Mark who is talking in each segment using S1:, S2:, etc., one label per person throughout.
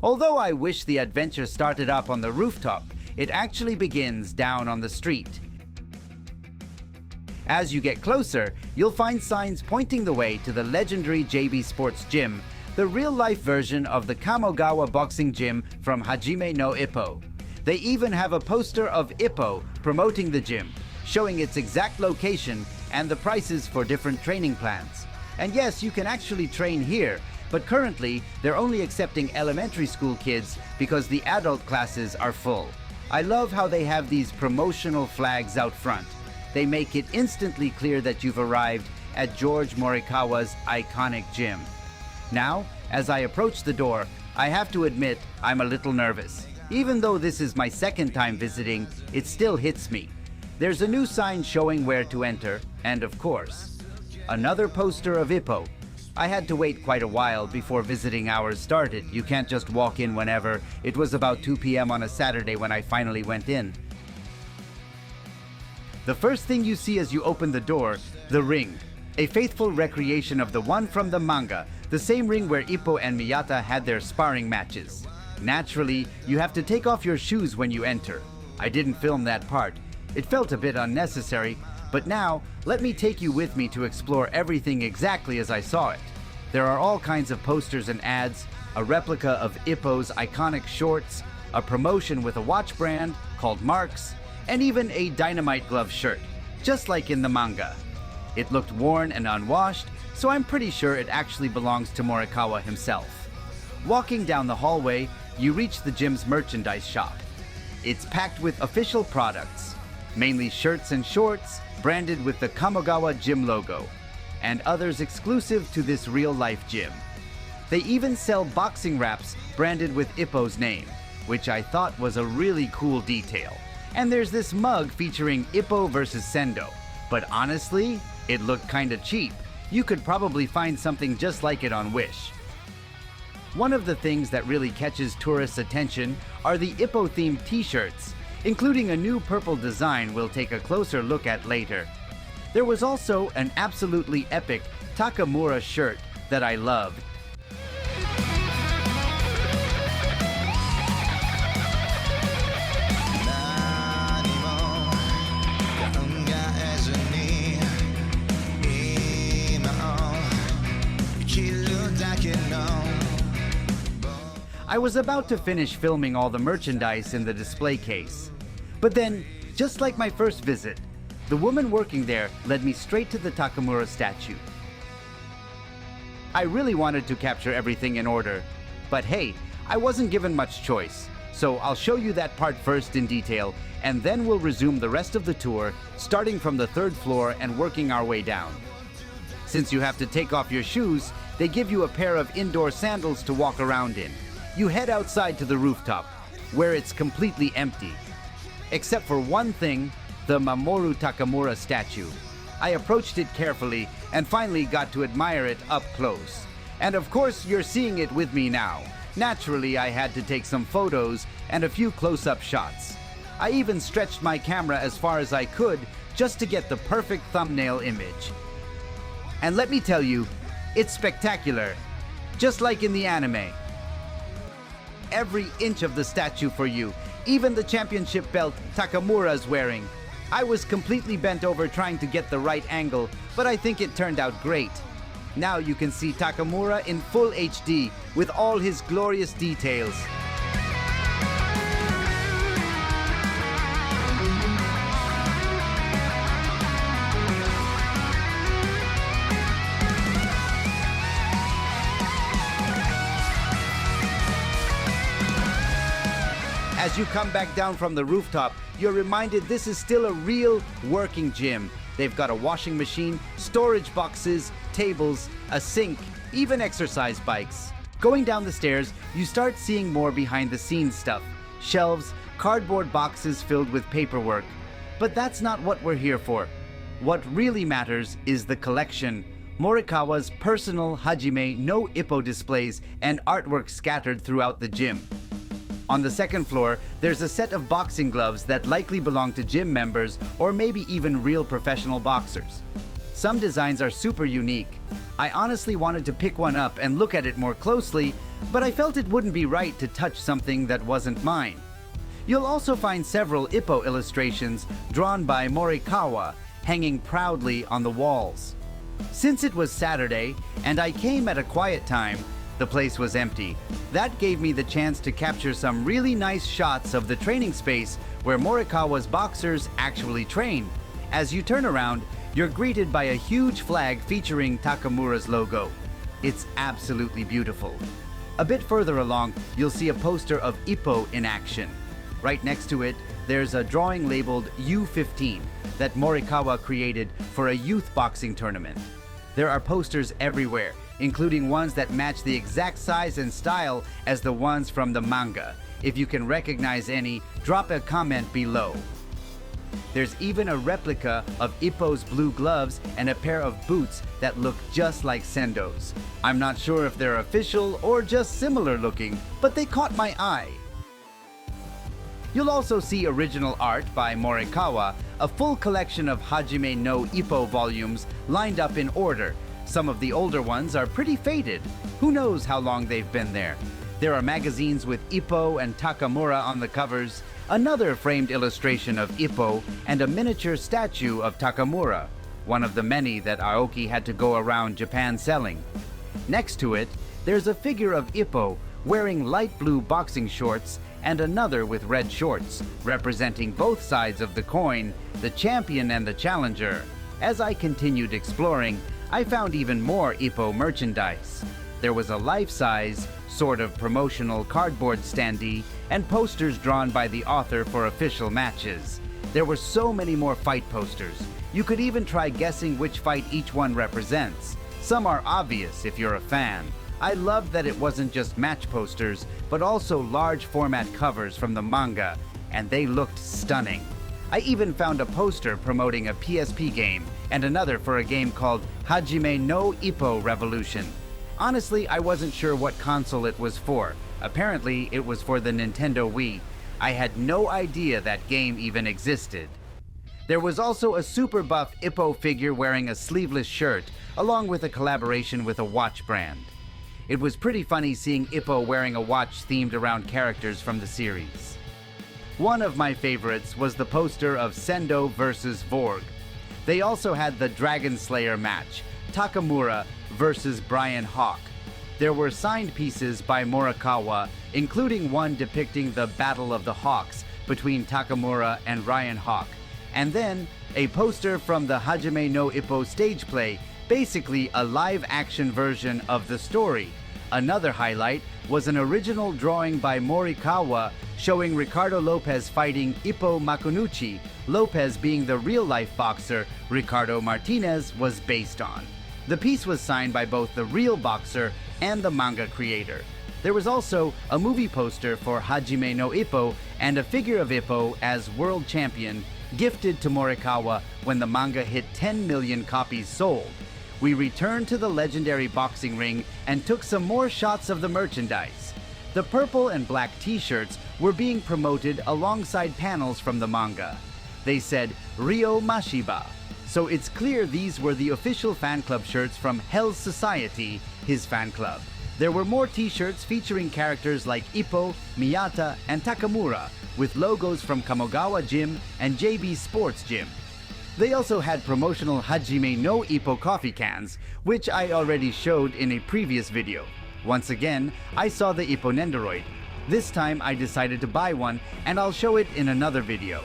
S1: Although I wish the adventure started up on the rooftop, it actually begins down on the street. As you get closer, you'll find signs pointing the way to the legendary JB Sports Gym, the real-life version of the Kamogawa boxing gym from Hajime no Ippo. They even have a poster of Ippo promoting the gym, showing its exact location and the prices for different training plans. And yes, you can actually train here, but currently they're only accepting elementary school kids because the adult classes are full. I love how they have these promotional flags out front. They make it instantly clear that you've arrived at George Morikawa's iconic gym. Now, as I approach the door, I have to admit I'm a little nervous. Even though this is my second time visiting, it still hits me. There's a new sign showing where to enter, and of course, another poster of Ippo. I had to wait quite a while before visiting hours started. You can't just walk in whenever. It was about 2 p.m. on a Saturday when I finally went in. The first thing you see as you open the door, the ring. A faithful recreation of the one from the manga, the same ring where Ippo and Miyata had their sparring matches. Naturally, you have to take off your shoes when you enter. I didn't film that part. It felt a bit unnecessary, but now, let me take you with me to explore everything exactly as I saw it. There are all kinds of posters and ads, a replica of Ippo's iconic shorts, a promotion with a watch brand called Marks, and even a dynamite glove shirt, just like in the manga. It looked worn and unwashed, so I'm pretty sure it actually belongs to Morikawa himself. Walking down the hallway, you reach the gym's merchandise shop. It's packed with official products, mainly shirts and shorts, branded with the Kamogawa gym logo, and others exclusive to this real-life gym. They even sell boxing wraps branded with Ippo's name, which I thought was a really cool detail. And there's this mug featuring Ippo versus Sendo, but honestly, it looked kinda cheap. You could probably find something just like it on Wish. One of the things that really catches tourists' attention are the Ippo-themed t-shirts, including a new purple design we'll take a closer look at later. There was also an absolutely epic Takamura shirt that I loved. I was about to finish filming all the merchandise in the display case. But then, just like my first visit, the woman working there led me straight to the Takamura statue. I really wanted to capture everything in order, but hey, I wasn't given much choice, so I'll show you that part first in detail, and then we'll resume the rest of the tour, starting from the 3rd floor and working our way down. Since you have to take off your shoes, they give you a pair of indoor sandals to walk around in. You head outside to the rooftop, where it's completely empty. Except for one thing, the Mamoru Takamura statue. I approached it carefully and finally got to admire it up close. And of course, you're seeing it with me now. Naturally, I had to take some photos and a few close-up shots. I even stretched my camera as far as I could just to get the perfect thumbnail image. And let me tell you, it's spectacular, just like in the anime. Every inch of the statue for you, even the championship belt Takamura's wearing. I was completely bent over trying to get the right angle, but I think it turned out great. Now you can see Takamura in full HD with all his glorious details. As you come back down from the rooftop, you're reminded this is still a real working gym. They've got a washing machine, storage boxes, tables, a sink, even exercise bikes. Going down the stairs, you start seeing more behind-the-scenes stuff. Shelves, cardboard boxes filled with paperwork. But that's not what we're here for. What really matters is the collection. Morikawa's personal Hajime no Ippo displays and artwork scattered throughout the gym. On the 2nd floor, there's a set of boxing gloves that likely belong to gym members or maybe even real professional boxers. Some designs are super unique. I honestly wanted to pick one up and look at it more closely, but I felt it wouldn't be right to touch something that wasn't mine. You'll also find several Ippo illustrations drawn by Morikawa hanging proudly on the walls. Since it was Saturday and I came at a quiet time, the place was empty. That gave me the chance to capture some really nice shots of the training space where Morikawa's boxers actually train. As you turn around, you're greeted by a huge flag featuring Takamura's logo. It's absolutely beautiful. A bit further along, you'll see a poster of Ippo in action. Right next to it, there's a drawing labeled U15 that Morikawa created for a youth boxing tournament. There are posters everywhere, including ones that match the exact size and style as the ones from the manga. If you can recognize any, drop a comment below. There's even a replica of Ippo's blue gloves and a pair of boots that look just like Sendo's. I'm not sure if they're official or just similar looking, but they caught my eye. You'll also see original art by Morikawa, a full collection of Hajime no Ippo volumes lined up in order. Some of the older ones are pretty faded. Who knows how long they've been there? There are magazines with Ippo and Takamura on the covers, another framed illustration of Ippo, and a miniature statue of Takamura, one of the many that Aoki had to go around Japan selling. Next to it, there's a figure of Ippo wearing light blue boxing shorts and another with red shorts, representing both sides of the coin, the champion and the challenger. As I continued exploring, I found even more Ippo merchandise. There was a life-size, sort of promotional cardboard standee and posters drawn by the author for official matches. There were so many more fight posters. You could even try guessing which fight each one represents. Some are obvious if you're a fan. I loved that it wasn't just match posters, but also large format covers from the manga, and they looked stunning. I even found a poster promoting a PSP game and another for a game called Hajime no Ippo Revolution. Honestly, I wasn't sure what console it was for. Apparently, it was for the Nintendo Wii. I had no idea that game even existed. There was also a super buff Ippo figure wearing a sleeveless shirt, along with a collaboration with a watch brand. It was pretty funny seeing Ippo wearing a watch themed around characters from the series. One of my favorites was the poster of Sendo versus Vorg. They also had the Dragon Slayer match, Takamura versus Brian Hawk. There were signed pieces by Morikawa, including one depicting the Battle of the Hawks between Takamura and Ryan Hawk, and then a poster from the Hajime no Ippo stage play, basically a live-action version of the story. Another highlight was an original drawing by Morikawa showing Ricardo Lopez fighting Ippo Makunuchi, Lopez being the real-life boxer Ricardo Martinez was based on. The piece was signed by both the real boxer and the manga creator. There was also a movie poster for Hajime no Ippo and a figure of Ippo as world champion gifted to Morikawa when the manga hit 10 million copies sold. We returned to the legendary boxing ring and took some more shots of the merchandise. The purple and black t-shirts were being promoted alongside panels from the manga. They said Ryo Mashiba, so it's clear these were the official fan club shirts from Hell's Society, his fan club. There were more t-shirts featuring characters like Ippo, Miyata, and Takamura, with logos from Kamogawa Gym and JB Sports Gym. They also had promotional Hajime no Ippo coffee cans, which I already showed in a previous video. Once again, I saw the Ippo Nendoroid. This time I decided to buy one, and I'll show it in another video.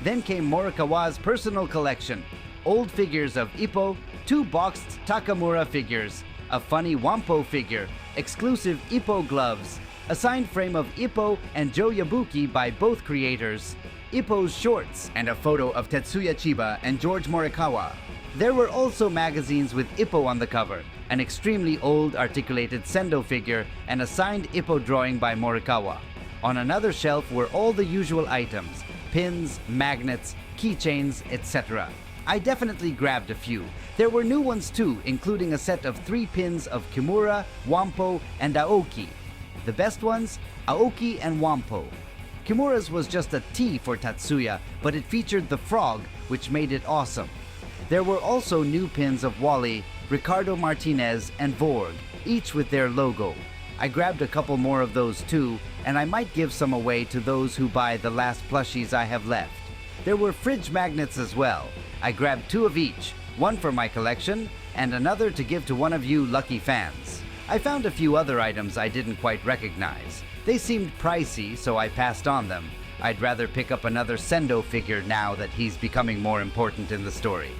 S1: Then came Morikawa's personal collection, old figures of Ippo, 2 boxed Takamura figures, a funny Wampo figure, exclusive Ippo gloves, a signed frame of Ippo and Joe Yabuki by both creators, Ippo's shorts, and a photo of Tetsuya Chiba and George Morikawa. There were also magazines with Ippo on the cover, an extremely old articulated Sendo figure, and a signed Ippo drawing by Morikawa. On another shelf were all the usual items, pins, magnets, keychains, etc. I definitely grabbed a few. There were new ones too, including a set of 3 pins of Kimura, Wampo, and Aoki. The best ones? Aoki and Wampo. Kimura's was just a T for Tatsuya, but it featured the frog, which made it awesome. There were also new pins of Wally, Ricardo Martinez, and Vorg, each with their logo. I grabbed a couple more of those too, and I might give some away to those who buy the last plushies I have left. There were fridge magnets as well. I grabbed 2 of each, one for my collection and another to give to one of you lucky fans. I found a few other items I didn't quite recognize. They seemed pricey, so I passed on them. I'd rather pick up another Sendo figure now that he's becoming more important in the story.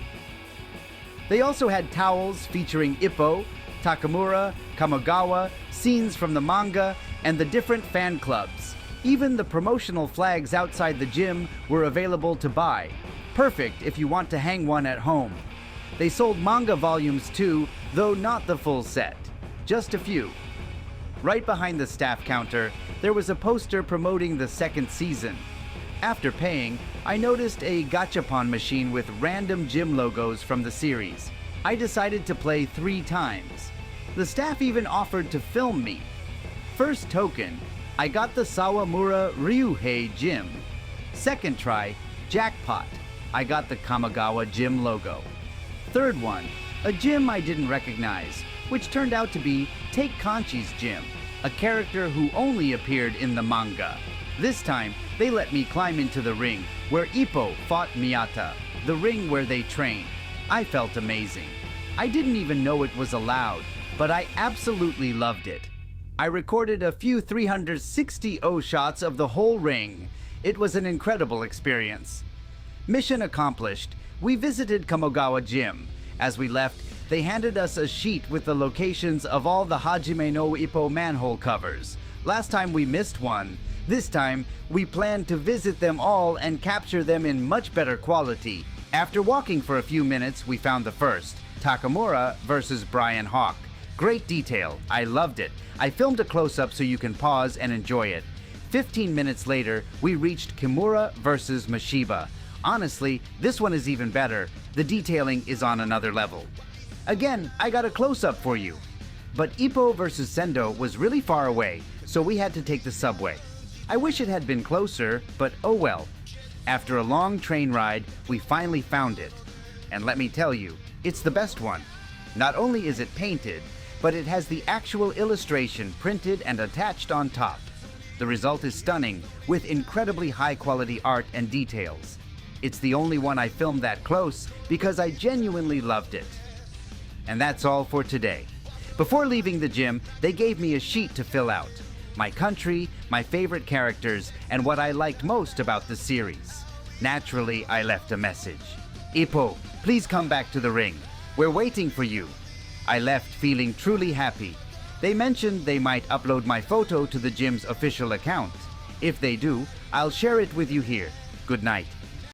S1: They also had towels featuring Ippo, Takamura, Kamogawa, scenes from the manga, and the different fan clubs. Even the promotional flags outside the gym were available to buy. Perfect if you want to hang one at home. They sold manga volumes too, though not the full set. Just a few. Right behind the staff counter, there was a poster promoting the 2nd season. After paying, I noticed a Gachapon machine with random gym logos from the series. I decided to play 3 times. The staff even offered to film me. First token, I got the Sawamura Ryuhei gym. Second try, jackpot. I got the Kamogawa gym logo. Third one, a gym I didn't recognize, which turned out to be Take Conchi's gym, a character who only appeared in the manga. This time, they let me climb into the ring, where Ippo fought Miyata, the ring where they train. I felt amazing. I didn't even know it was allowed, but I absolutely loved it. I recorded a few 360 shots of the whole ring. It was an incredible experience. Mission accomplished. We visited Kamogawa Gym. As we left, they handed us a sheet with the locations of all the Hajime no Ippo manhole covers. Last time we missed one. This time, we plan to visit them all and capture them in much better quality. After walking for a few minutes, we found the first, Takamura versus Brian Hawk. Great detail. I loved it. I filmed a close-up so you can pause and enjoy it. 15 minutes later, we reached Kimura versus Mashiba. Honestly, this one is even better. The detailing is on another level. Again, I got a close-up for you. But Ippo versus Sendo was really far away, so we had to take the subway. I wish it had been closer, but oh well. After a long train ride, we finally found it. And let me tell you, it's the best one. Not only is it painted, but it has the actual illustration printed and attached on top. The result is stunning, with incredibly high-quality art and details. It's the only one I filmed that close because I genuinely loved it. And that's all for today. Before leaving the gym, they gave me a sheet to fill out. My country, my favorite characters, and what I liked most about the series. Naturally, I left a message. Ippo, please come back to the ring. We're waiting for you. I left feeling truly happy. They mentioned they might upload my photo to the gym's official account. If they do, I'll share it with you here. Good night.